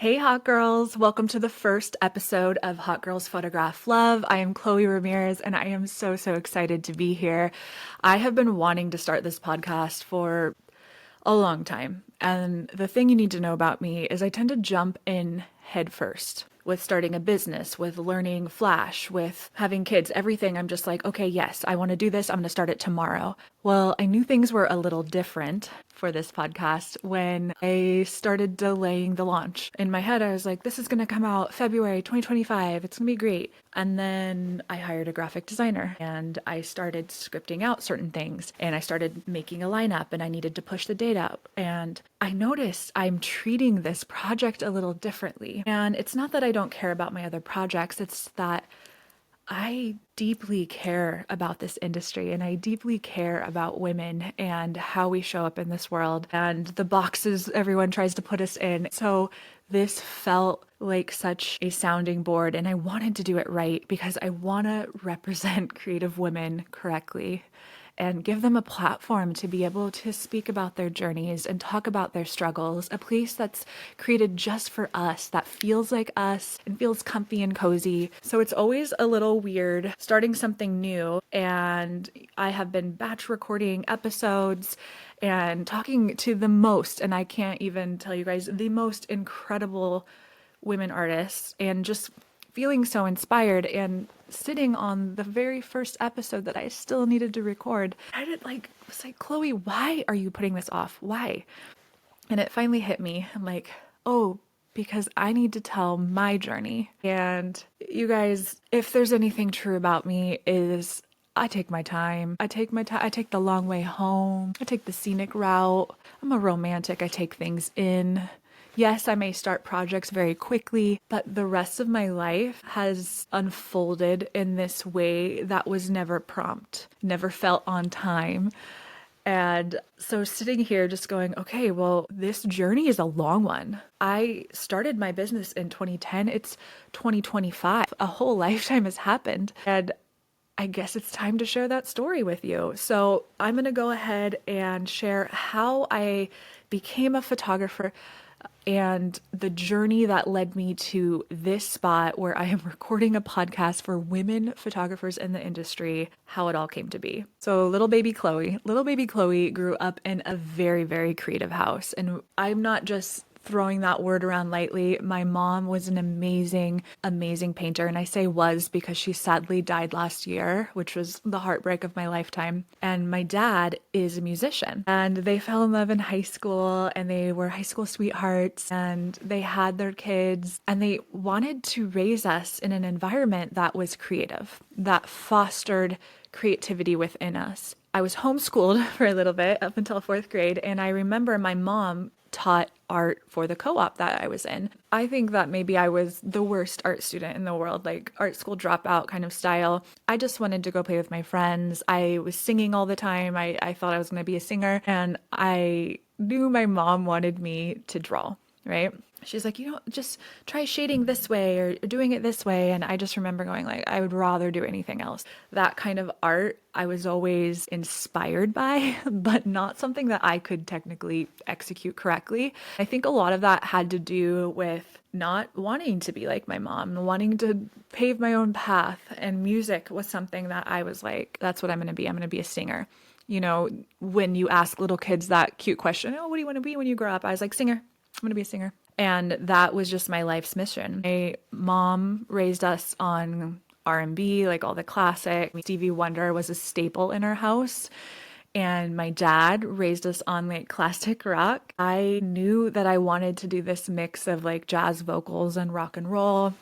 Hey, hot girls. Welcome to the first episode of Hot Girls Photograph Love. I am Chloe Ramirez, and I am so excited to be here. I have been wanting to start this podcast for a long time. And the thing you need to know about me is I tend to jump in head first with starting a business, with learning Flash, with having kids, everything. I'm just like, okay, yes, I want to do this. I'm going to start it tomorrow. Well, I knew things were a little different for this podcast when I started delaying the launch. In my head, I was like, this is going to come out February 2025. It's going to be great. And then I hired a graphic designer and I started scripting out certain things and I started making a lineup and I needed to push the date out. And I noticed I'm treating this project a little differently. And it's not that I don't care about my other projects, it's that I deeply care about this industry and I deeply care about women and how we show up in this world and the boxes everyone tries to put us in. So this felt like such a sounding board and I wanted to do it right because I want to represent creative women correctly and give them a platform to be able to speak about their journeys and talk about their struggles, a place that's created just for us, that feels like us and feels comfy and cozy. So it's always a little weird starting something new, and I have been batch recording episodes and talking to the most, and I can't even tell you guys, the most incredible women artists, and just feeling so inspired and sitting on the very first episode that I still needed to record. I was like, Chloe, why are you putting this off? Why? And it finally hit me. I'm like, oh, because I need to tell my journey. And you guys, if there's anything true about me is I take my time. I take the long way home. I take the scenic route. I'm a romantic. I take things in. Yes, I may start projects very quickly, but the rest of my life has unfolded in this way that was never prompt, never felt on time. And so sitting here just going, okay, well, this journey is a long one. I started my business in 2010. It's 2025. A whole lifetime has happened. And I guess it's time to share that story with you. So I'm going to go ahead and share how I became a photographer and the journey that led me to this spot where I am recording a podcast for women photographers in the industry, how it all came to be. So little baby Chloe grew up in a very creative house. And I'm not just throwing that word around lightly. My mom was an amazing painter. And I say was because she sadly died last year, which was the heartbreak of my lifetime. And my dad is a musician and they fell in love in high school and they were high school sweethearts and they had their kids and they wanted to raise us in an environment that was creative, that fostered creativity within us. I was homeschooled for a little bit up until fourth grade. And I remember my mom taught art for the co-op that I was in. I think that maybe I was the worst art student in the world, like art school dropout kind of style. I just wanted to go play with my friends. I was singing all the time. I thought I was going to be a singer and I knew my mom wanted me to draw, right? She's like, just try shading this way or doing it this way. And I just remember going like, I would rather do anything else. That kind of art I was always inspired by, but not something that I could technically execute correctly. I think a lot of that had to do with not wanting to be like my mom, wanting to pave my own path. And music was something that I was like, that's what I'm going to be. I'm going to be a singer. When you ask little kids that cute question, oh, what do you want to be when you grow up? I was like, singer. I'm going to be a singer. And that was just my life's mission. My mom raised us on R&B, like all the classic. Stevie Wonder was a staple in our house. And my dad raised us on like classic rock. I knew that I wanted to do this mix of like jazz vocals and rock and roll.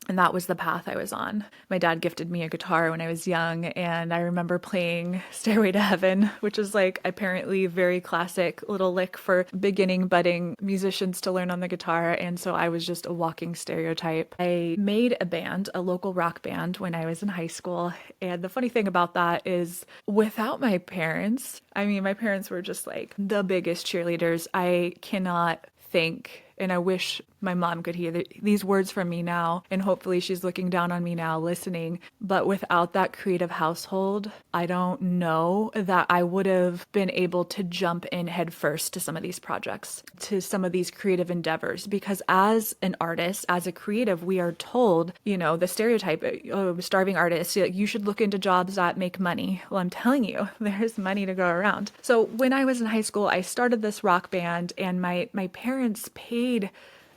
And that was the path I was on. My dad gifted me a guitar when I was young, and I remember playing Stairway to Heaven, which is like apparently very classic little lick for beginning budding musicians to learn on the guitar. And so I was just a walking stereotype. I made a band, a local rock band, when I was in high school. And the funny thing about that is without my parents, my parents were just like the biggest cheerleaders. I cannot think, and I wish my mom could hear these words from me now, and hopefully she's looking down on me now, listening. But without that creative household, I don't know that I would have been able to jump in head first to some of these projects, to some of these creative endeavors. Because as an artist, as a creative, we are told, the stereotype, oh, starving artist, you should look into jobs that make money. Well, I'm telling you, there's money to go around. So when I was in high school, I started this rock band, and my parents paid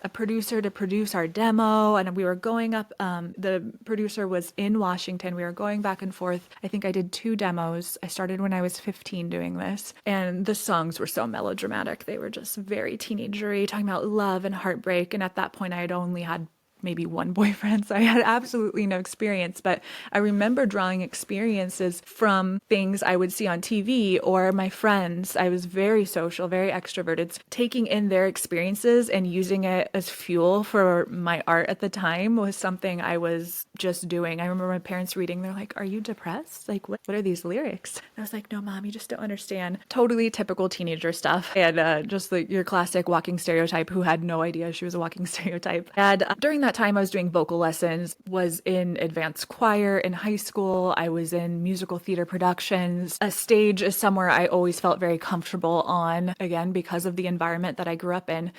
a producer to produce our demo, and we were going up. The producer was in Washington. We were going back and forth. I think I did 2 demos. I started when I was 15 doing this, and the songs were so melodramatic. They were just very teenagery, talking about love and heartbreak. And at that point, I had only had maybe one boyfriend, so I had absolutely no experience. But I remember drawing experiences from things I would see on TV or my friends. I was very social, very extroverted. Taking in their experiences and using it as fuel for my art at the time was something I was just doing. I remember my parents reading, they're like, "Are you depressed? Like, what are these lyrics?" And I was like, "No, Mom, you just don't understand." Totally typical teenager stuff. And just your classic walking stereotype who had no idea she was a walking stereotype. And during that time, I was doing vocal lessons, was in advanced choir in high school. I was in musical theater productions. A stage is somewhere I always felt very comfortable on, again, because of the environment that I grew up in.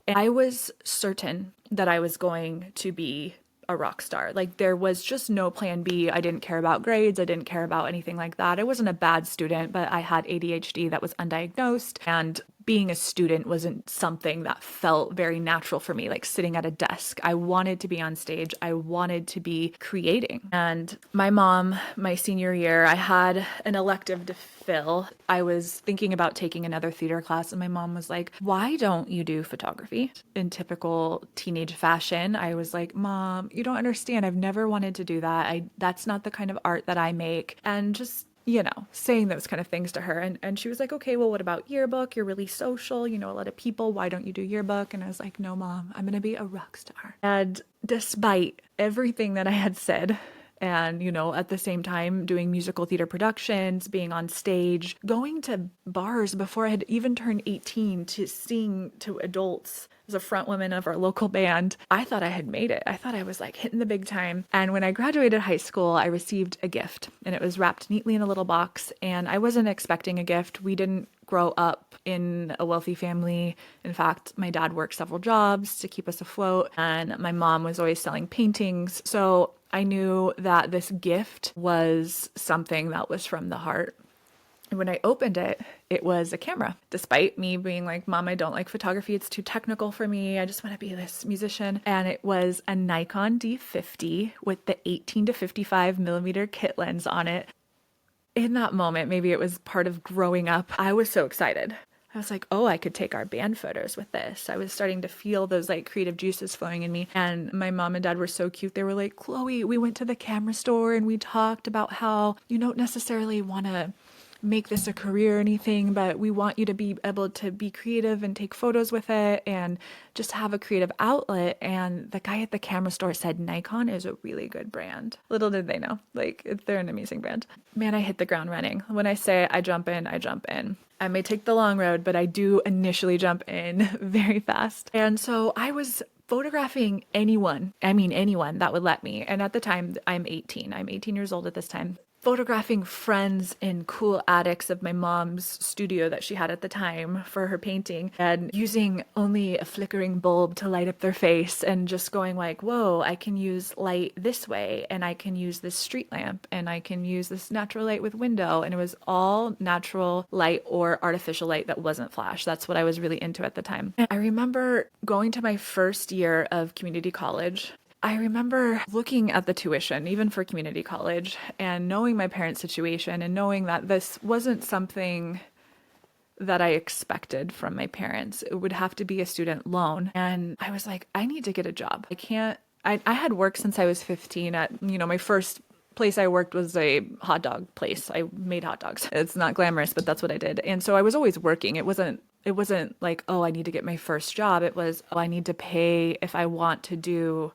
And I was certain that I was going to be a rock star. Like, there was just no plan B. I didn't care about grades. I didn't care about anything like that. I wasn't a bad student, but I had ADHD that was undiagnosed, and being a student wasn't something that felt very natural for me, like sitting at a desk. I wanted to be on stage. I wanted to be creating. And my mom, my senior year, I had an elective to fill. I was thinking about taking another theater class, and my mom was like, "Why don't you do photography?" In typical teenage fashion, I was like, "Mom, you don't understand. I've never wanted to do that. That's not the kind of art that I make." And just saying those kind of things to her. And she was like, "Okay, well, what about yearbook? You're really social. You know a lot of people. Why don't you do yearbook?" And I was like, "No, Mom, I'm going to be a rock star." And despite everything that I had said, and, at the same time doing musical theater productions, being on stage, going to bars before I had even turned 18 to sing to adults as a front woman of our local band, I thought I had made it. I thought I was like hitting the big time. And when I graduated high school, I received a gift, and it was wrapped neatly in a little box. And I wasn't expecting a gift. We didn't grow up in a wealthy family. In fact, my dad worked several jobs to keep us afloat, and my mom was always selling paintings. So I knew that this gift was something that was from the heart. And when I opened it, it was a camera. Despite me being like, "Mom, I don't like photography. It's too technical for me. I just want to be this musician." And it was a Nikon D50 with the 18 to 55 millimeter kit lens on it. In that moment, maybe it was part of growing up, I was so excited. I was like, "Oh, I could take our band photos with this." I was starting to feel those like creative juices flowing in me. And my mom and dad were so cute. They were like, "Chloe, we went to the camera store and we talked about how you don't necessarily want to make this a career or anything, but we want you to be able to be creative and take photos with it and just have a creative outlet." And the guy at the camera store said, "Nikon is a really good brand." Little did they know, like, they're an amazing brand. Man, I hit the ground running. When I say I jump in, I jump in. I may take the long road, but I do initially jump in very fast. And so I was photographing anyone that would let me. And at the time, I'm 18. I'm 18 years old at this time. Photographing friends in cool attics of my mom's studio that she had at the time for her painting, and using only a flickering bulb to light up their face, and just going like, "Whoa, I can use light this way, and I can use this street lamp, and I can use this natural light with window." And it was all natural light or artificial light that wasn't flash. That's what I was really into at the time. And I remember going to my first year of community college. I remember looking at the tuition, even for community college, and knowing my parents' situation and knowing that this wasn't something that I expected from my parents. It would have to be a student loan. And I was like, I need to get a job. I had worked since I was 15 at, my first place I worked was a hot dog place. I made hot dogs. It's not glamorous, but that's what I did. And so I was always working. It wasn't like, "Oh, I need to get my first job." It was, "Oh, I need to pay if I want to do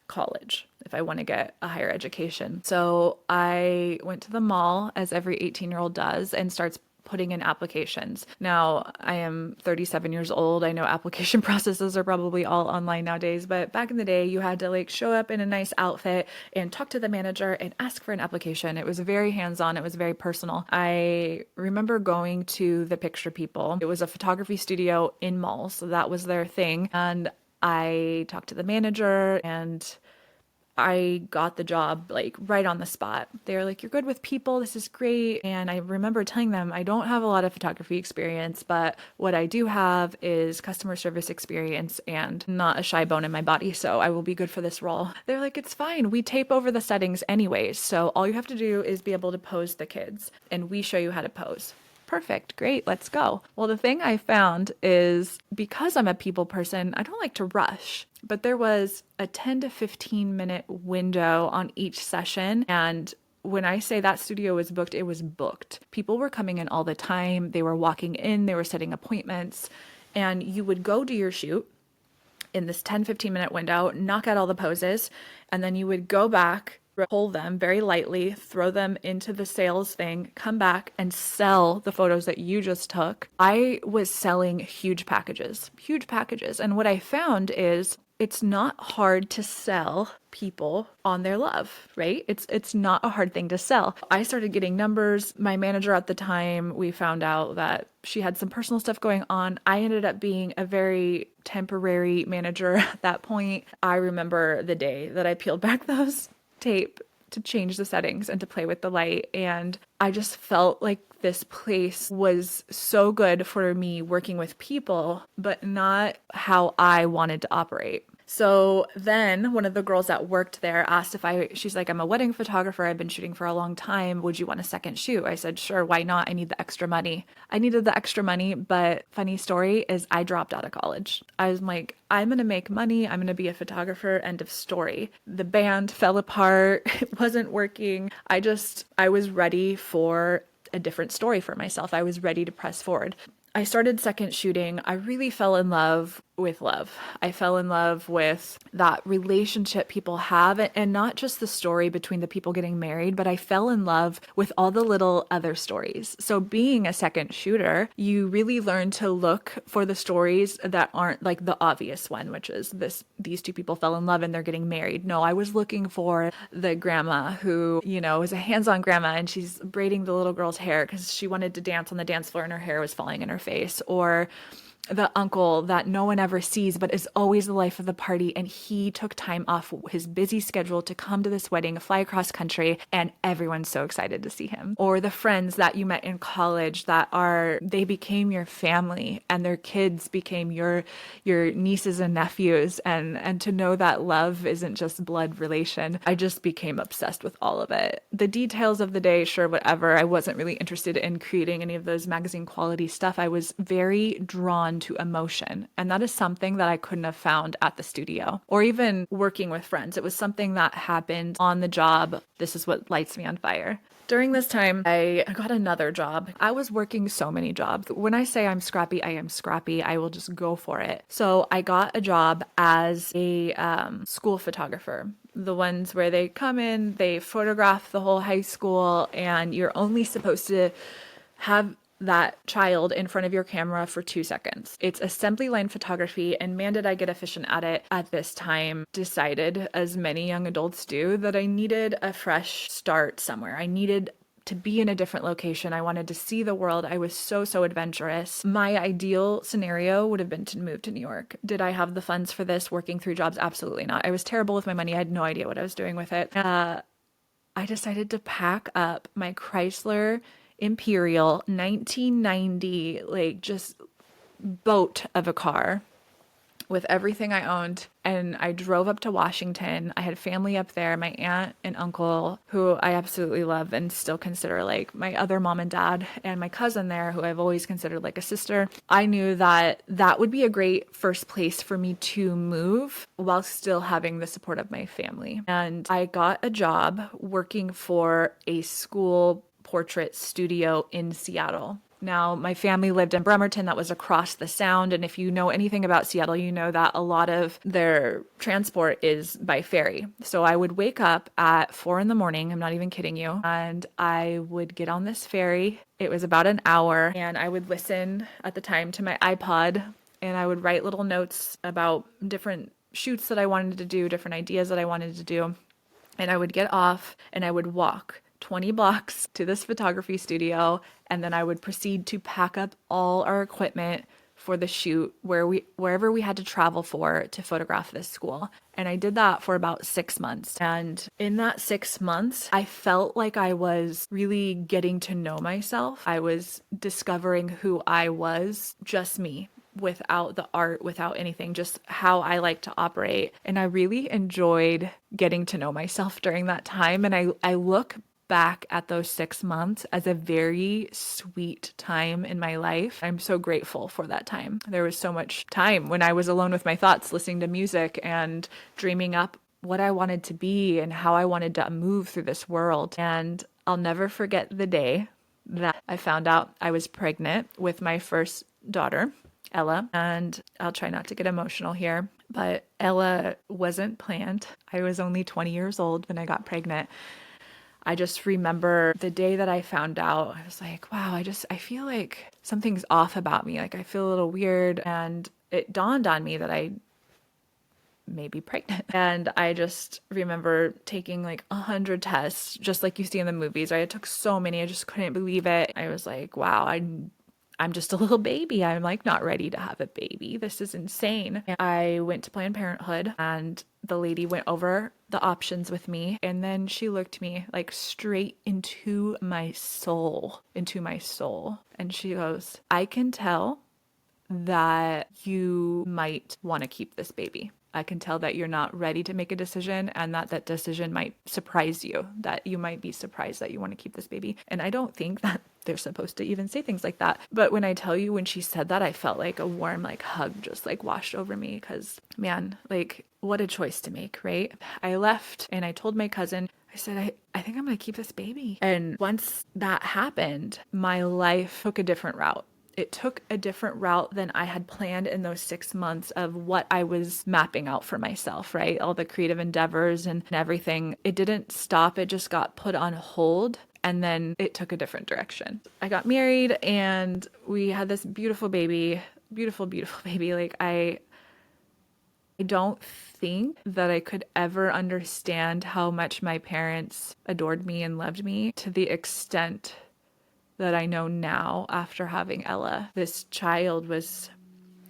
college, if I want to get a higher education." So I went to the mall, as every 18-year-old does, and starts putting in applications. Now, I am 37 years old. I know application processes are probably all online nowadays, but back in the day, you had to like show up in a nice outfit and talk to the manager and ask for an application. It was very hands-on. It was very personal. I remember going to the Picture People. It was a photography studio in malls, so that was their thing. And I talked to the manager and I got the job like right on the spot. They were like, "You're good with people. This is great." And I remember telling them I don't have a lot of photography experience, but what I do have is customer service experience and not a shy bone in my body. So I will be good for this role. They're like, "It's fine. We tape over the settings anyways. So all you have to do is be able to pose the kids and we show you how to pose." Perfect. Great. Let's go. Well, the thing I found is because I'm a people person, I don't like to rush, but there was a 10 to 15 minute window on each session. And when I say that studio was booked, it was booked. People were coming in all the time. They were walking in, they were setting appointments, and you would go do your shoot in this 10-15 minute window, knock out all the poses, and then you would go back, pull them very lightly, throw them into the sales thing, come back and sell the photos that you just took. I was selling huge packages. And what I found is it's not hard to sell people on their love, right? It's not a hard thing to sell. I started getting numbers. My manager at the time, we found out that she had some personal stuff going on. I ended up being a very temporary manager at that point. I remember the day that I peeled back those tape to change the settings and to play with the light. And I just felt like this place was so good for me working with people, but not how I wanted to operate. So then one of the girls that worked there asked she's like, "I'm a wedding photographer. I've been shooting for a long time. Would you want a second shoot?" I said, "Sure, why not? I need the extra money." I needed the extra money, but funny story is I dropped out of college. I was like, I'm going to make money. I'm going to be a photographer. End of story. The band fell apart. It wasn't working. I was ready for a different story for myself. I was ready to press forward. I started second shooting. I really fell in love with love. I fell in love with that relationship people have, and not just the story between the people getting married, but I fell in love with all the little other stories. So being a second shooter, you really learn to look for the stories that aren't like the obvious one, which is these two people fell in love and they're getting married. No, I was looking for the grandma who, is a hands-on grandma and she's braiding the little girl's hair because she wanted to dance on the dance floor and her hair was falling in her face, or the uncle that no one ever sees but is always the life of the party, and he took time off his busy schedule to come to this wedding, fly across country, and everyone's so excited to see him. Or the friends that you met in college they became your family and their kids became your nieces and nephews, and to know that love isn't just blood relation. I just became obsessed with all of it. The details of the day, sure, whatever. I wasn't really interested in creating any of those magazine quality stuff. I was very drawn to emotion. And that is something that I couldn't have found at the studio or even working with friends. It was something that happened on the job. This is what lights me on fire. During this time, I got another job. I was working so many jobs. When I say I'm scrappy, I am scrappy. I will just go for it. So I got a job as a school photographer. The ones where they come in, they photograph the whole high school, and you're only supposed to have that child in front of your camera for 2 seconds. It's assembly line photography, and man, did I get efficient at it. At this time, decided, as many young adults do, that I needed a fresh start somewhere. I needed to be in a different location. I wanted to see the world. I was so adventurous. My ideal scenario would have been to move to New York. Did I have the funds for this working 3 jobs? Absolutely not. I was terrible with my money. I had no idea what I was doing with it. I decided to pack up my Chrysler Imperial 1990, like just boat of a car with everything I owned. And I drove up to Washington. I had family up there, my aunt and uncle, who I absolutely love and still consider like my other mom and dad, and my cousin there, who I've always considered like a sister. I knew that that would be a great first place for me to move while still having the support of my family. And I got a job working for a school portrait studio in Seattle. Now, my family lived in Bremerton, that was across the Sound. And if you know anything about Seattle, you know that a lot of their transport is by ferry. So I would wake up at 4 in the morning. I'm not even kidding you. And I would get on this ferry. It was about an hour. And I would listen at the time to my iPod. And I would write little notes about different shoots that I wanted to do, different ideas that I wanted to do. And I would get off and I would walk 20 blocks to this photography studio, and then I would proceed to pack up all our equipment for the shoot wherever we had to travel for to photograph this school. And I did that for about 6 months. And in that 6 months, I felt like I was really getting to know myself. I was discovering who I was, just me, without the art, without anything, just how I like to operate. And I really enjoyed getting to know myself during that time. And I look back at those 6 months as a very sweet time in my life. I'm so grateful for that time. There was so much time when I was alone with my thoughts, listening to music and dreaming up what I wanted to be and how I wanted to move through this world. And I'll never forget the day that I found out I was pregnant with my first daughter, Ella. And I'll try not to get emotional here, but Ella wasn't planned. I was only 20 years old when I got pregnant. I just remember the day that I found out, I was like, wow, I feel like something's off about me. Like I feel a little weird. And it dawned on me that I may be pregnant. And I just remember taking like 100 tests, just like you see in the movies. I took so many, I just couldn't believe it. I was like, wow, I'm just a little baby. I'm like not ready to have a baby. This is insane. And I went to Planned Parenthood and the lady went over the options with me. And then she looked me like straight into my soul. And she goes, I can tell that you might want to keep this baby. I can tell that you're not ready to make a decision and that decision might surprise you, that you might be surprised that you want to keep this baby. And I don't think that they're supposed to even say things like that. But when I tell you, when she said that, I felt like a warm like hug just like washed over me because man, like what a choice to make, right? I left and I told my cousin, I said, I think I'm going to keep this baby. And once that happened, my life took a different route. It took a different route than I had planned in those 6 months of what I was mapping out for myself, right? All the creative endeavors and everything. It didn't stop. It just got put on hold. And then it took a different direction. I got married and we had this beautiful baby, beautiful baby. Like I don't think that I could ever understand how much my parents adored me and loved me to the extent that I know now after having Ella. This child was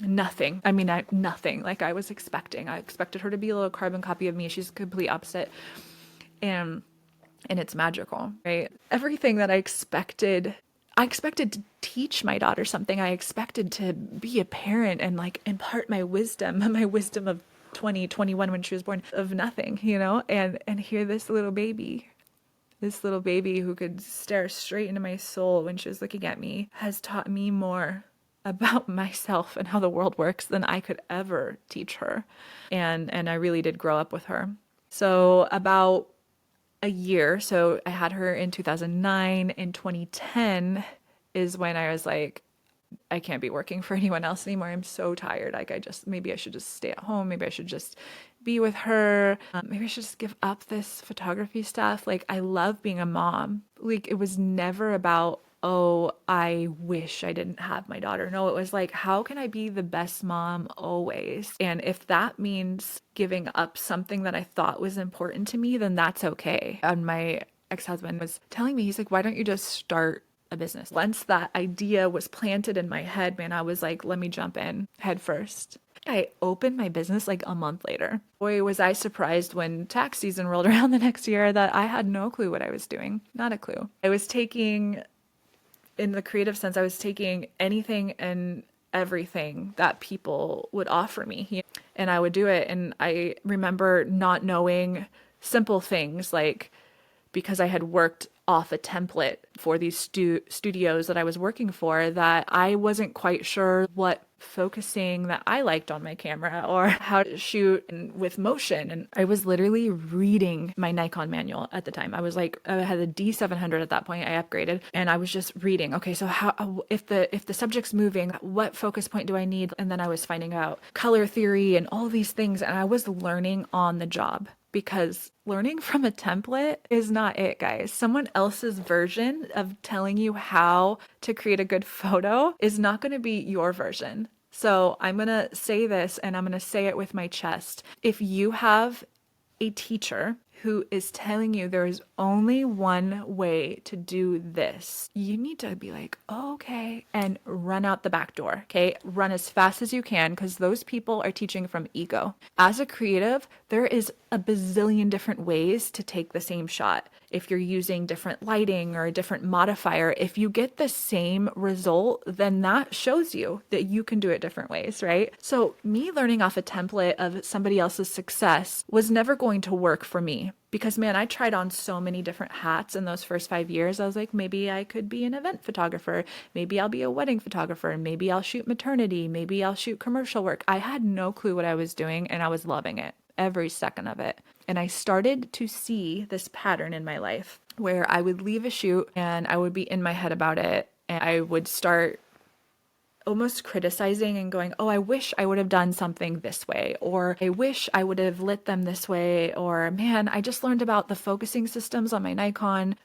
nothing. I mean, nothing like I was expecting. I expected her to be a little carbon copy of me. She's the complete opposite. And it's magical, right? Everything that I expected to teach my daughter something. I expected to be a parent and like impart my wisdom of 21 when she was born, of nothing, and here this little baby who could stare straight into my soul when she was looking at me has taught me more about myself and how the world works than I could ever teach her. And I really did grow up with her. So about a year, so I had her in 2009. In 2010 is when I was like, I can't be working for anyone else anymore. I'm so tired. Like maybe I should just stay at home. Maybe I should just be with her. Maybe I should just give up this photography stuff. Like I love being a mom. Like it was never about, oh, I wish I didn't have my daughter. No, it was like, how can I be the best mom always? And if that means giving up something that I thought was important to me, then that's okay. And my ex-husband was telling me, he's like, why don't you just start a business? Once that idea was planted in my head, man, I was like, let me jump in head first. I opened my business like a month later. Boy, was I surprised when tax season rolled around the next year that I had no clue what I was doing. Not a clue. I was taking, in the creative sense, I was taking anything and everything that people would offer me, and I would do it. And I remember not knowing simple things like, because I had worked off a template for these studios that I was working for, that I wasn't quite sure what focusing that I liked on my camera or how to shoot with motion. And I was literally reading my Nikon manual at the time. I had a D700 at that point. I upgraded and I was just reading, okay, so how, if the subject's moving, what focus point do I need? And then I was finding out color theory and all these things. And I was learning on the job, because learning from a template is not it, guys. Someone else's version of telling you how to create a good photo is not going to be your version. So I'm going to say this, and I'm going to say it with my chest. If you have a teacher who is telling you there is only one way to do this, you need to be like, oh, okay, and run out the back door, okay? Run as fast as you can, because those people are teaching from ego. As a creative, there is a bazillion different ways to take the same shot. If you're using different lighting or a different modifier, if you get the same result, then that shows you that you can do it different ways, right? So me learning off a template of somebody else's success was never going to work for me. Because man, I tried on so many different hats in those first 5 years. I was like, maybe I could be an event photographer. Maybe I'll be a wedding photographer. Maybe I'll shoot maternity. Maybe I'll shoot commercial work. I had no clue what I was doing, and I was loving it, every second of it. And I started to see this pattern in my life where I would leave a shoot and I would be in my head about it. And I would start almost criticizing and going, oh, I wish I would have done something this way, or I wish I would have lit them this way, or man, I just learned about the focusing systems on my Nikon.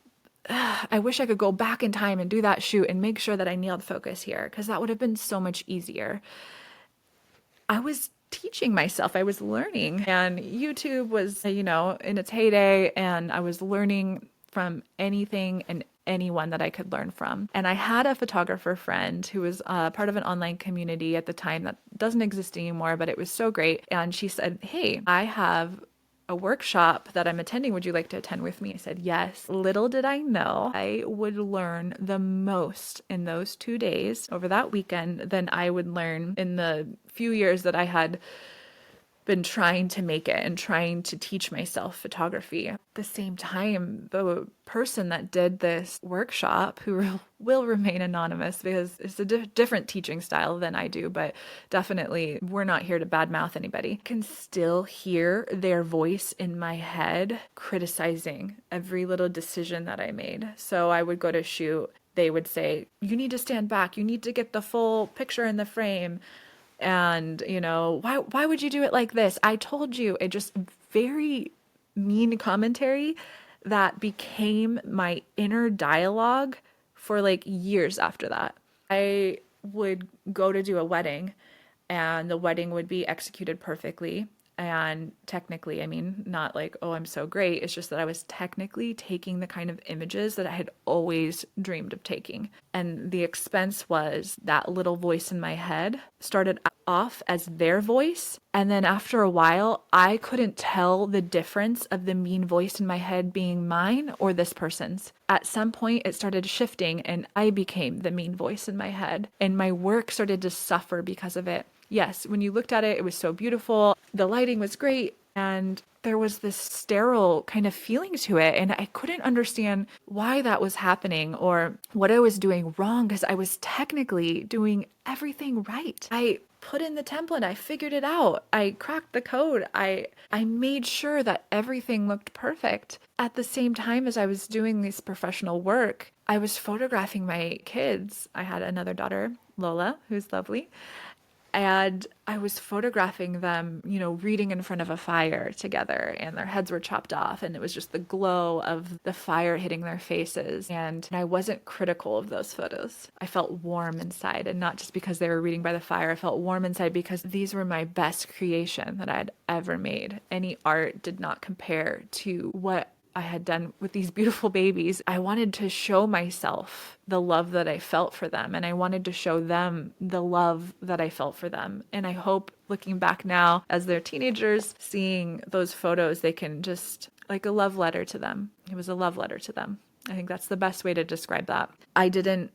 I wish I could go back in time and do that shoot and make sure that I nailed focus here, because that would have been so much easier. I was teaching myself, I was learning, and YouTube was, in its heyday, and I was learning from anything and anyone that I could learn from. And I had a photographer friend who was part of an online community at the time that doesn't exist anymore, but it was so great. And she said, hey, I have a workshop that I'm attending. Would you like to attend with me? I said, yes. Little did I know I would learn the most in those 2 days over that weekend than I would learn in the few years that I had been trying to make it and trying to teach myself photography. At the same time, the person that did this workshop, who will remain anonymous because it's a different teaching style than I do, but definitely we're not here to badmouth anybody, can still hear their voice in my head criticizing every little decision that I made. So I would go to shoot, they would say, you need to stand back, you need to get the full picture in the frame. And, why would you do it like this? I told you. It just very mean commentary that became my inner dialogue for like years after that. I would go to do a wedding and the wedding would be executed perfectly. And technically, I mean, not like, oh, I'm so great. It's just that I was technically taking the kind of images that I had always dreamed of taking. And the expense was that little voice in my head started off as their voice. And then after a while, I couldn't tell the difference of the mean voice in my head being mine or this person's. At some point, it started shifting and I became the mean voice in my head. And my work started to suffer because of it. Yes, when you looked at it, it was so beautiful. The lighting was great. And there was this sterile kind of feeling to it. And I couldn't understand why that was happening or what I was doing wrong, because I was technically doing everything right. I put in the template. I figured it out. I cracked the code. I made sure that everything looked perfect. At the same time as I was doing this professional work, I was photographing my kids. I had another daughter, Lola, who's lovely. And I was photographing them, reading in front of a fire together, and their heads were chopped off. And it was just the glow of the fire hitting their faces. And I wasn't critical of those photos. I felt warm inside, and not just because they were reading by the fire. I felt warm inside because these were my best creation that I had ever made. Any art did not compare to what I had done with these beautiful babies. I wanted to show myself the love that I felt for them, and I wanted to show them the love that I felt for them. And I hope, looking back now as they're teenagers, seeing those photos, they can just, like a love letter to them. It was a love letter to them. I think that's the best way to describe that. I didn't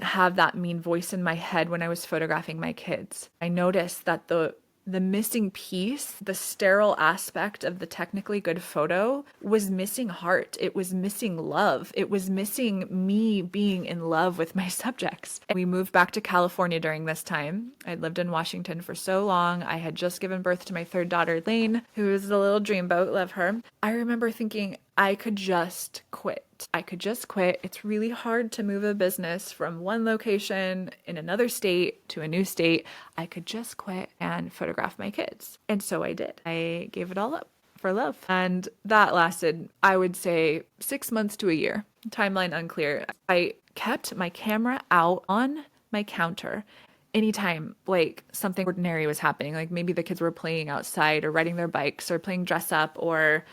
have that mean voice in my head when I was photographing my kids. I noticed that the the missing piece, the sterile aspect of the technically good photo was missing heart. It was missing love. It was missing me being in love with my subjects. And we moved back to California during this time. I'd lived in Washington for so long. I had just given birth to my third daughter, Lane, who is the little dreamboat. Love her. I remember thinking, I could just quit. I could just quit. It's really hard to move a business from one location in another state to a new state. I could just quit and photograph my kids. And so I did. I gave it all up for love. And that lasted, I would say, 6 months to a year. Timeline unclear. I kept my camera out on my counter anytime like something ordinary was happening, like maybe the kids were playing outside or riding their bikes or playing dress up. Or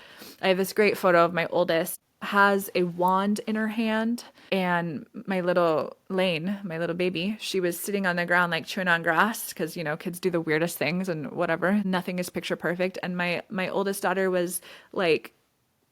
I have this great photo of my oldest has a wand in her hand, and my little Lane, my little baby, she was sitting on the ground like chewing on grass because, you know, kids do the weirdest things and whatever. Nothing is picture perfect. And my oldest daughter was like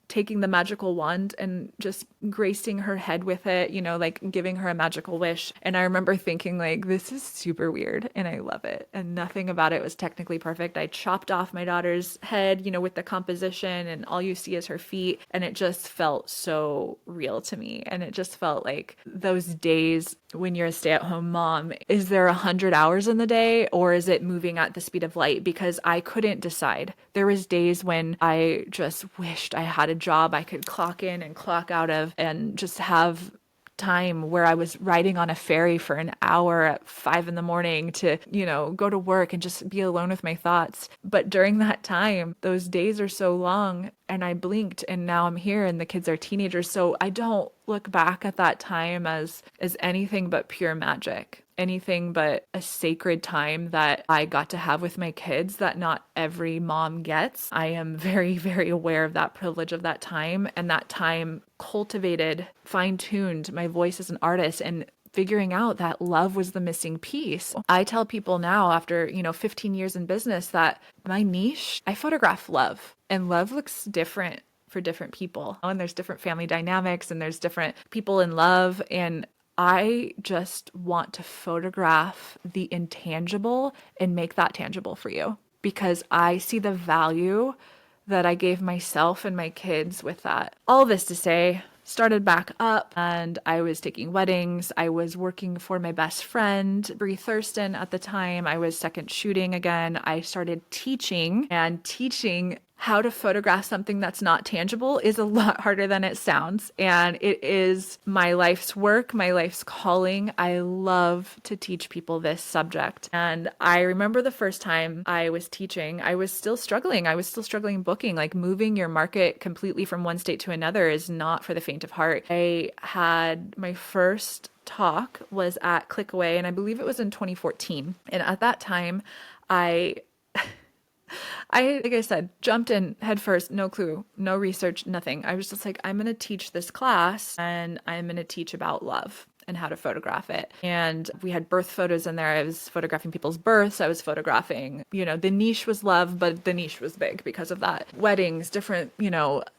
taking the magical wand and just gracing her head with it, you know, like giving her a magical wish. And I remember thinking like, this is super weird and I love it. And nothing about it was technically perfect. I chopped off my daughter's head, you know, with the composition, and all you see is her feet. And it just felt so real to me. And it just felt like those days when you're a stay-at-home mom, is there 100 hours in the day, or is it moving at the speed of light? Because I couldn't decide. There was days when I just wished I had a job I could clock in and clock out of and just have time where I was riding on a ferry for an hour at 5 a.m. to, you know, go to work and just be alone with my thoughts. But during that time, those days are so long, and I blinked and now I'm here and the kids are teenagers. So I don't look back at that time as anything but pure magic. Anything but a sacred time that I got to have with my kids that not every mom gets. I am very, very aware of that privilege of that time, and that time cultivated, fine-tuned my voice as an artist, and figuring out that love was the missing piece. I tell people now, after, 15 years in business, that my niche, I photograph love, and love looks different for different people. And there's different family dynamics, and there's different people in love, and I just want to photograph the intangible and make that tangible for you, because I see the value that I gave myself and my kids with that. All this to say, started back up and I was taking weddings. I was working for my best friend, Bree Thurston at the time. I was second shooting again. I started teaching, and teaching how to photograph something that's not tangible is a lot harder than it sounds. And it is my life's work, my life's calling. I love to teach people this subject. And I remember the first time I was teaching, I was still struggling. I was still struggling booking. Like, moving your market completely from one state to another is not for the faint of heart. I had my first talk was at Clickaway, and I believe it was in 2014. And at that time, like I said, jumped in head first, no clue, no research, nothing. I was just like, I'm going to teach this class, and I'm going to teach about love and how to photograph it. And we had birth photos in there. I was photographing people's births. I was photographing, the niche was love, but the niche was big because of that. Weddings, different,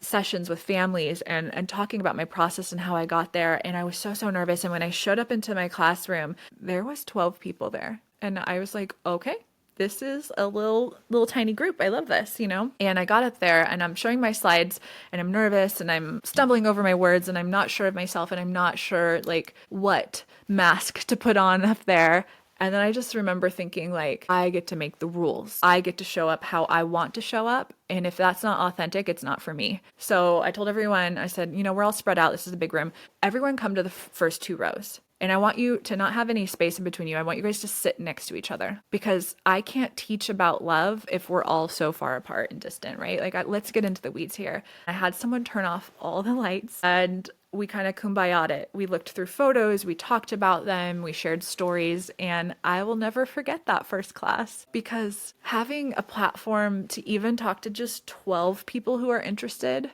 sessions with families, and talking about my process and how I got there. And I was so, so nervous. And when I showed up into my classroom, there was 12 people there. And I was like, okay, this is a little tiny group. I love this, And I got up there and I'm showing my slides and I'm nervous and I'm stumbling over my words and I'm not sure of myself and I'm not sure like what mask to put on up there. And then I just remember thinking, like, I get to make the rules. I get to show up how I want to show up. And if that's not authentic, it's not for me. So I told everyone, I said, we're all spread out. This is a big room. Everyone come to the first 2 rows. And I want you to not have any space in between you. I want you guys to sit next to each other, because I can't teach about love if we're all so far apart and distant, right? Like, let's get into the weeds here. I had someone turn off all the lights and we kind of kumbaya'd it. We looked through photos, we talked about them, we shared stories, and I will never forget that first class, because having a platform to even talk to just 12 people who are interested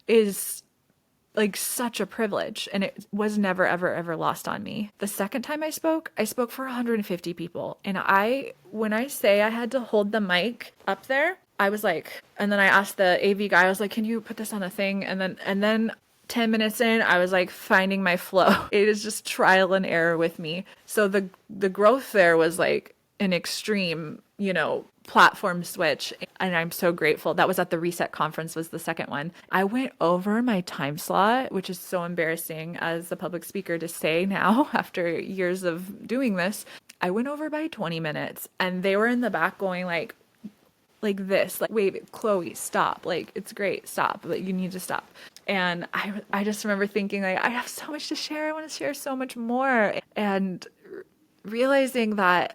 is like such a privilege, and it was never, ever, ever lost on me. The second time I spoke for 150 people. And when I say I had to hold the mic up there, I was like, and then I asked the AV guy, I was like, can you put this on a thing? And then 10 minutes in, I was like finding my flow. It is just trial and error with me. So the growth there was like an extreme, platform switch, and I'm so grateful. That was at the Reset conference, was the second one. I went over my time slot, which is so embarrassing as a public speaker to say now after years of doing this. I went over by 20 minutes, and they were in the back going like this, like, wait, Chloe, stop. Like, it's great. Stop. Like, you need to stop. And I just remember thinking, like, I have so much to share. I want to share so much more. And realizing that,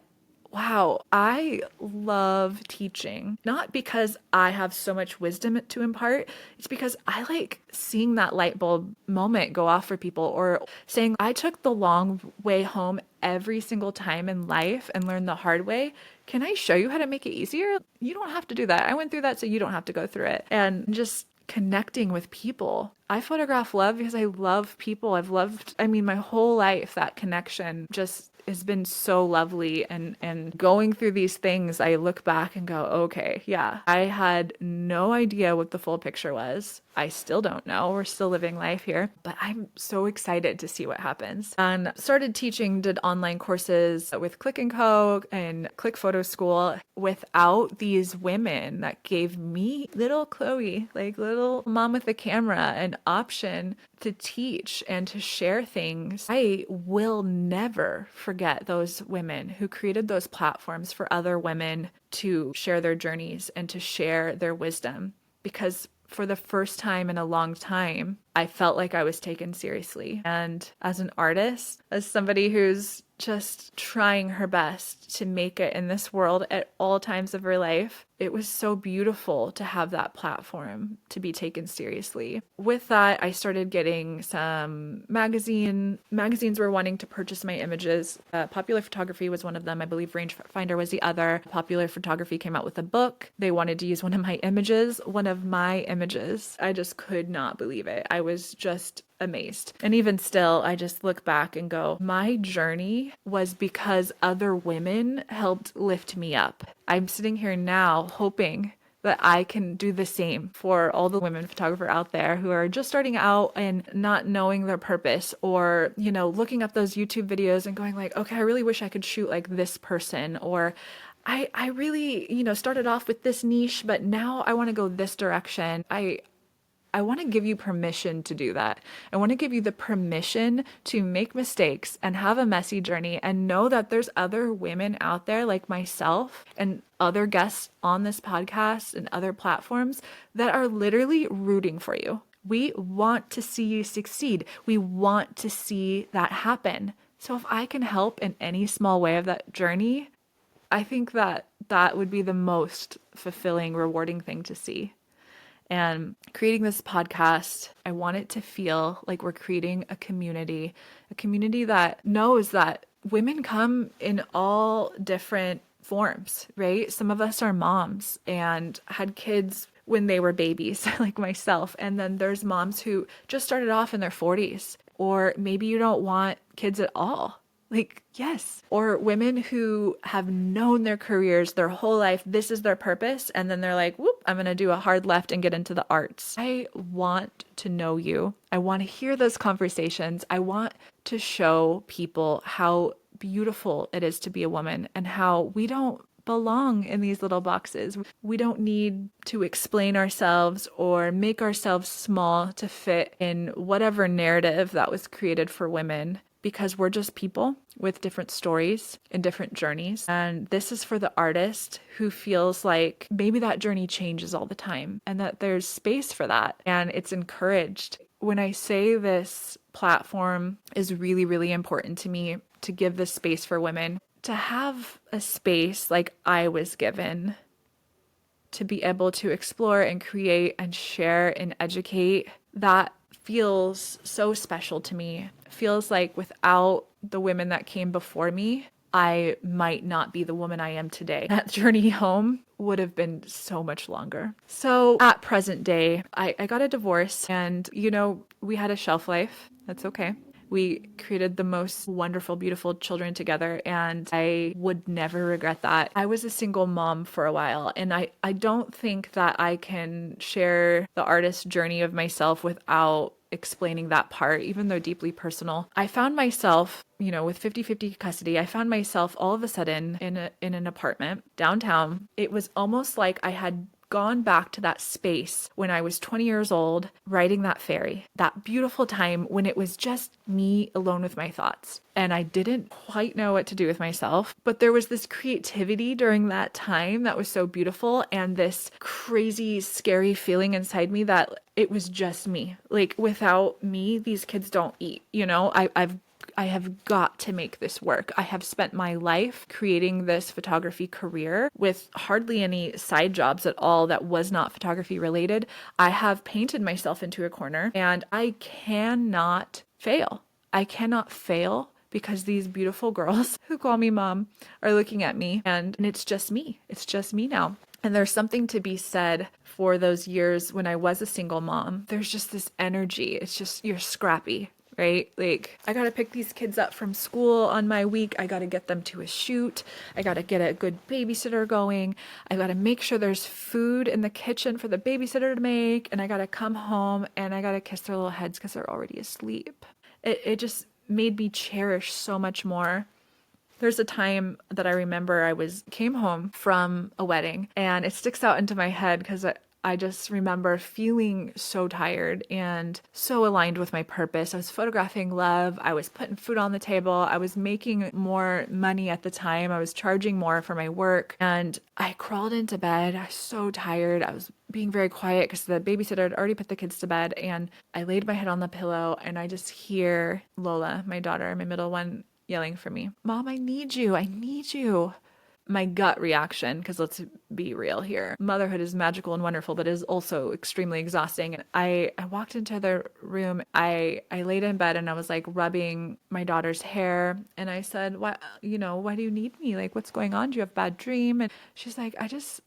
wow, I love teaching, not because I have so much wisdom to impart. It's because I like seeing that light bulb moment go off for people, or saying, I took the long way home every single time in life and learned the hard way. Can I show you how to make it easier? You don't have to do that. I went through that so you don't have to go through it. And just connecting with people. I photograph love because I love people. My whole life, that connection just has been so lovely. And going through these things, I look back and go, okay, yeah, I had no idea what the full picture was. I still don't know. We're still living life here, but I'm so excited to see what happens. And started teaching, did online courses with Click & Co. and Click Photo School without these women that gave me, little Chloe, like little mom with a camera, an option to teach and to share things. I will never forget those women who created those platforms for other women to share their journeys and to share their wisdom, because for the first time in a long time, I felt like I was taken seriously. And as an artist, as somebody who's just trying her best to make it in this world at all times of her life, it was so beautiful to have that platform to be taken seriously. With that, I started getting some magazines were wanting to purchase my images. Popular Photography was one of them. I believe Rangefinder was the other. Popular Photography came out with a book. They wanted to use one of my images. I just could not believe it. I was just amazed. And even still, I just look back and go, my journey was because other women helped lift me up. I'm sitting here now hoping that I can do the same for all the women photographers out there who are just starting out and not knowing their purpose, or, looking up those YouTube videos and going like, okay, I really wish I could shoot like this person, or I really, started off with this niche, but now I want to go this direction. I want to give you permission to do that. I want to give you the permission to make mistakes and have a messy journey, and know that there's other women out there like myself and other guests on this podcast and other platforms that are literally rooting for you. We want to see you succeed. We want to see that happen. So if I can help in any small way of that journey, I think that would be the most fulfilling, rewarding thing to see. And creating this podcast, I want it to feel like we're creating a community that knows that women come in all different forms, right? Some of us are moms and had kids when they were babies, like myself. And then there's moms who just started off in their 40s, or maybe you don't want kids at all. Like, yes. Or women who have known their careers their whole life, this is their purpose, and then they're like, whoop, I'm going to do a hard left and get into the arts. I want to know you. I want to hear those conversations. I want to show people how beautiful it is to be a woman, and how we don't belong in these little boxes. We don't need to explain ourselves or make ourselves small to fit in whatever narrative that was created for women, because we're just people with different stories and different journeys. And this is for the artist who feels like maybe that journey changes all the time, and that there's space for that and it's encouraged. When I say this platform is really, really important to me, to give this space for women, to have a space like I was given, to be able to explore and create and share and educate, that feels so special to me. It feels like without the women that came before me, I might not be the woman I am today. That journey home would have been so much longer. So at present day, I got a divorce, and we had a shelf life. That's okay. We created the most wonderful, beautiful children together, and I would never regret that. I was a single mom for a while, and I don't think that I can share the artist journey of myself without explaining that part, even though deeply personal. I found myself, with 50-50 custody, I found myself all of a sudden in an apartment downtown. It was almost like I had gone back to that space when I was 20 years old, writing that fairy, that beautiful time when it was just me alone with my thoughts. And I didn't quite know what to do with myself, but there was this creativity during that time that was so beautiful, and this crazy, scary feeling inside me that it was just me. Like, without me, these kids don't eat. I have got to make this work. I have spent my life creating this photography career with hardly any side jobs at all that was not photography related. I have painted myself into a corner, and I cannot fail. I cannot fail because these beautiful girls who call me mom are looking at me, and it's just me. It's just me now. And there's something to be said for those years when I was a single mom. There's just this energy. It's just, you're scrappy, right? Like, I got to pick these kids up from school on my week. I got to get them to a shoot. I got to get a good babysitter going. I got to make sure there's food in the kitchen for the babysitter to make. And I got to come home and I got to kiss their little heads because they're already asleep. It just made me cherish so much more. There's a time that I remember came home from a wedding, and it sticks out into my head because I just remember feeling so tired and so aligned with my purpose. I was photographing love. I was putting food on the table. I was making more money at the time. I was charging more for my work, and I crawled into bed. I was so tired. I was being very quiet because the babysitter had already put the kids to bed, and I laid my head on the pillow, and I just hear Lola, my daughter, my middle one, yelling for me, "Mom, I need you. I need you." My gut reaction, because let's be real here, motherhood is magical and wonderful, but it is also extremely exhausting. And I walked into the room. I laid in bed and I was like rubbing my daughter's hair. And I said, why do you need me? Like, what's going on? Do you have a bad dream? And she's like, I just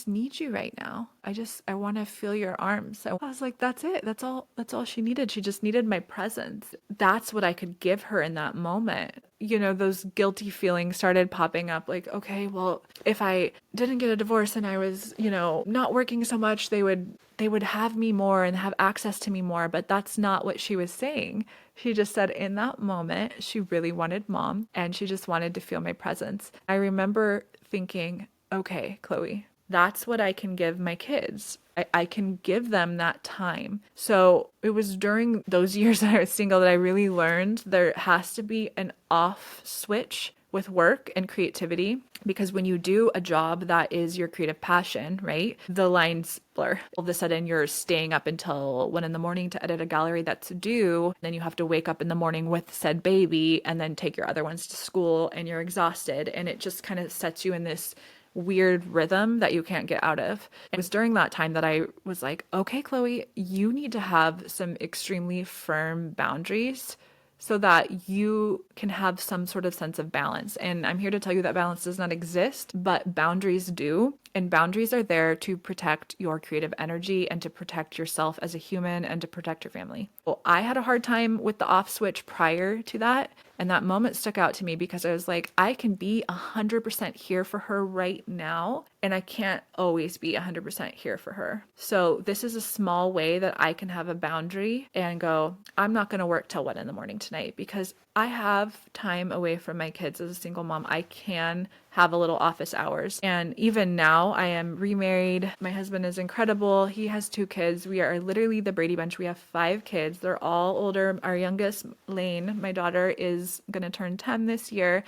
need you right now. I want to feel your arms. So I was like, that's it. That's all she needed. She just needed my presence. That's what I could give her in that moment. Those guilty feelings started popping up, like, okay, well, if I didn't get a divorce and I was, not working so much, they would have me more and have access to me more. But that's not what she was saying. She just said in that moment, she really wanted mom and she just wanted to feel my presence. I remember thinking, okay, Chloe, that's what I can give my kids. I can give them that time. So it was during those years that I was single that I really learned there has to be an off switch with work and creativity, because when you do a job that is your creative passion, right, the lines blur. All of a sudden you're staying up until 1 a.m. to edit a gallery that's due. Then you have to wake up in the morning with said baby and then take your other ones to school, and you're exhausted, and it just kind of sets you in this weird rhythm that you can't get out of. It was during that time that I was like, okay, Chloe, you need to have some extremely firm boundaries so that you can have some sort of sense of balance. And I'm here to tell you that balance does not exist, but boundaries do. And boundaries are there to protect your creative energy and to protect yourself as a human and to protect your family. Well, I had a hard time with the off switch prior to that. And that moment stuck out to me because I was like, I can be 100% here for her right now, and I can't always be 100% here for her. So this is a small way that I can have a boundary and go, I'm not going to work till 1 a.m. tonight because I have time away from my kids as a single mom. I can have a little office hours. And even now I am remarried. My husband is incredible. He has 2 kids. We are literally the Brady Bunch. We have 5 kids. They're all older. Our youngest, Lane, my daughter, is going to turn 10 this year.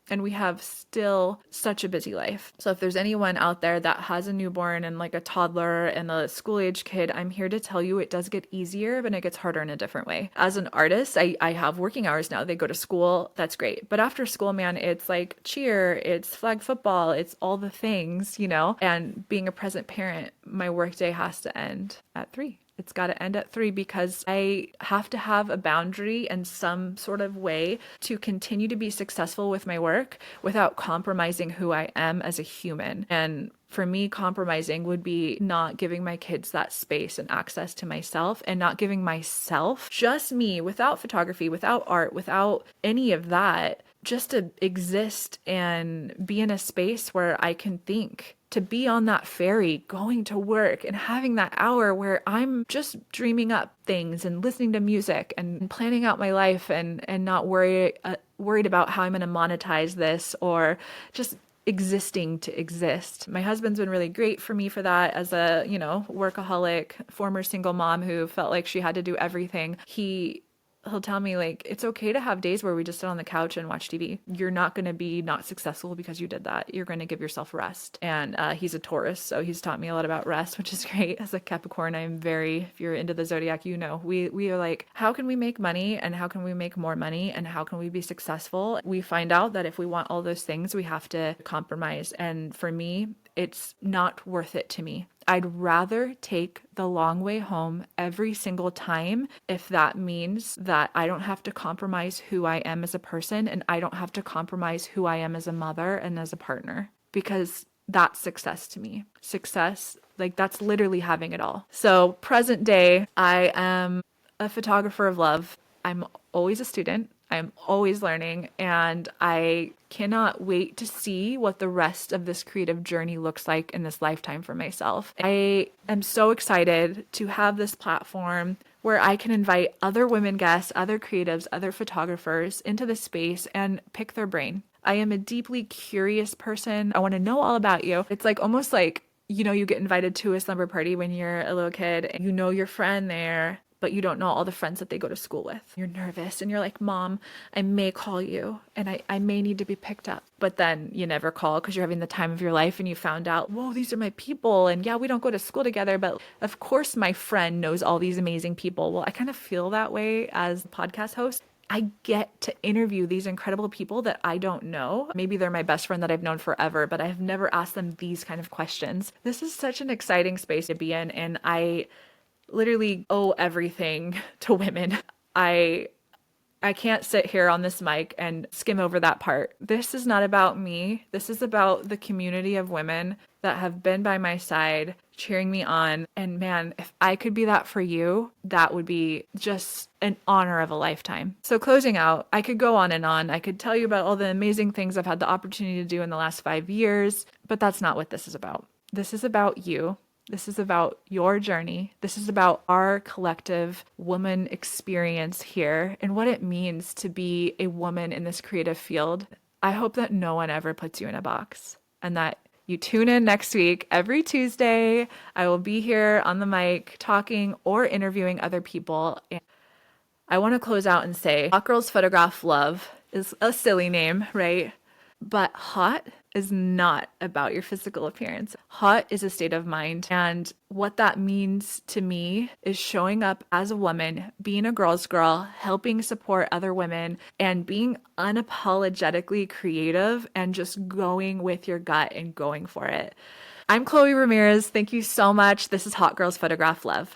And we have still such a busy life. So if there's anyone out there that has a newborn and like a toddler and a school age kid, I'm here to tell you it does get easier, but it gets harder in a different way. As an artist, I have working hours now. They go to school. That's great. But after school, man, it's like cheer, it's flag football, it's all the things, and being a present parent, my workday has to end at 3. It's got to end at 3 because I have to have a boundary and some sort of way to continue to be successful with my work without compromising who I am as a human. And for me, compromising would be not giving my kids that space and access to myself, and not giving myself, just me, without photography, without art, without any of that, just to exist and be in a space where I can think to be on that ferry going to work and having that hour where I'm just dreaming up things and listening to music and planning out my life and not worried about how I'm going to monetize this or just existing to exist. My husband's been really great for me for that as a, workaholic, former single mom who felt like she had to do everything. He'll tell me, like, it's okay to have days where we just sit on the couch and watch TV. You're not going to be not successful because you did that. You're going to give yourself rest. And he's a Taurus, so he's taught me a lot about rest, which is great. As a Capricorn, if you're into the zodiac, we are like, how can we make money and how can we make more money and how can we be successful? We find out that if we want all those things, we have to compromise. And for me, it's not worth it to me. I'd rather take the long way home every single time if that means that I don't have to compromise who I am as a person and I don't have to compromise who I am as a mother and as a partner, because that's success to me. Success, like, that's literally having it all. So present day, I am a photographer of love. I'm always a student. I'm always learning, and I cannot wait to see what the rest of this creative journey looks like in this lifetime for myself. I am so excited to have this platform where I can invite other women guests, other creatives, other photographers into the space and pick their brain. I am a deeply curious person. I want to know all about you. It's like almost like, you get invited to a slumber party when you're a little kid and you know your friend there, but you don't know all the friends that they go to school with. You're nervous and you're like, Mom, I may call you and I may need to be picked up. But then you never call because you're having the time of your life and you found out, whoa, these are my people. And yeah, we don't go to school together, but of course my friend knows all these amazing people. Well, I kind of feel that way as a podcast host. I get to interview these incredible people that I don't know. Maybe they're my best friend that I've known forever, but I've never asked them these kind of questions. This is such an exciting space to be in, and I literally owe everything to women. I can't sit here on this mic and skim over that part. This is not about me. This is about the community of women that have been by my side, cheering me on. And man, if I could be that for you, that would be just an honor of a lifetime. So closing out, I could go on and on. I could tell you about all the amazing things I've had the opportunity to do in the last 5 years, but that's not what this is about. This is about you. This is about your journey. This is about our collective woman experience here and what it means to be a woman in this creative field. I hope that no one ever puts you in a box and that you tune in next week. Every Tuesday, I will be here on the mic talking or interviewing other people. And I want to close out and say, Hot Girls Photograph Love is a silly name, right? But hot is not about your physical appearance. Hot is a state of mind. And what that means to me is showing up as a woman, being a girl's girl, helping support other women, and being unapologetically creative and just going with your gut and going for it. I'm Chloe Ramirez. Thank you so much. This is Hot Girls Photograph Love.